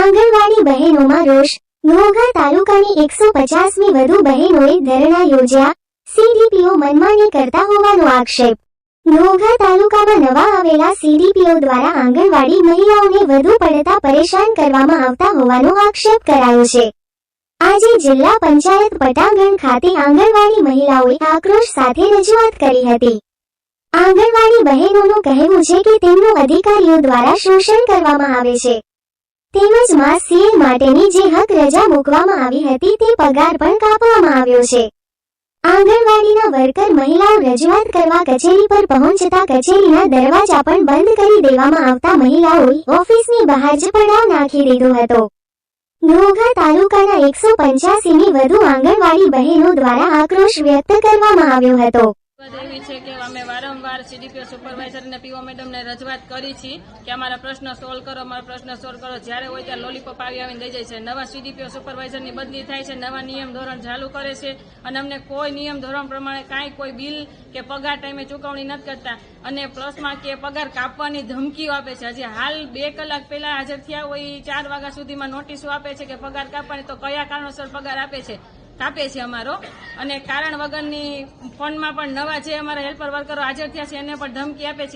આંગણવાડી બહેનોમાં રોષ। ઘોઘા તાલુકાની 150મી વધુ બહેનોએ ધરણા યોજ્યા। સીડીપીઓ મનમાની કરતા હોવાનો આક્ષેપ। ઘોઘા તાલુકામાં નવા આવેલા સીડીપીઓ દ્વારા આંગણવાડી મહિલાઓને વધુ પડતા પરેશાન કરવામાં આવતા હોવાનો આક્ષેપ કરાયો છે। આજે જિલ્લા પંચાયત પટાંગણ ખાતે આંગણવાડી મહિલાઓએ આક્રોશ સાથે રજૂઆત કરી હતી। આંગણવાડી બહેનોનું કહેવું છે કે તેમનું અધિકારીઓ દ્વારા શોષણ કરવામાં આવે છે, તેમજ માસ સીએલ માટેની જે હક રજા મૂકવામાં આવી હતી તે પગાર પણ કાપવામાં આવ્યો છે। આંગણવાડીના વર્કર મહિલાઓ રજૂઆત કરવા કચેરી પર પહોંચતા કચેરીના દરવાજા પણ બંધ કરી દેવામાં આવતા મહિલાઓએ ઓફિસની બહાર જ પડાવ નાખી દીધો હતો। ઘોઘા તાલુકાના 185ની વધુ આંગણવાડી બહેનો દ્વારા આક્રોશ વ્યક્ત કરવામાં આવ્યો હતો। એવી છે કે અમે વારંવાર સીડીપીઓ સુપરવાઇઝર અને પીઓ મેડમને રજૂઆત કરી છે કે અમારા પ્રશ્ન સોલ્વ કરો, અમારા પ્રશ્ન સોલ્વ કરો। જ્યારે હોય ત્યારે લોલીપોપ આવીને લઈ જાય છે। નવા સીડીપીઓ સુપરવાઇઝરની બદલી થાય છે, નવા નિયમ ધોરણ ચાલુ કરે છે અને અમને કોઈ નિયમ ધોરણ પ્રમાણે કાંઈ કોઈ બિલ કે પગાર ટાઈમે ચૂકવણી નથી કરતા અને પ્લસમાં કે પગાર કાપવાની ધમકીઓ આપે છે। હજી હાલ 2 કલાક પહેલા હાજર થયા હોય 4 વાગ્યા સુધીમાં નોટિસો આપે છે કે પગાર કાપવાની, તો કયા કારણોસર પગાર કાપે છે અમારો, અને કારણ વગરની ફંડમાં પણ નવા જે અમારા હેલ્પર વર્કરો હાજર થયા છે એને પણ ધમકી આપે છે।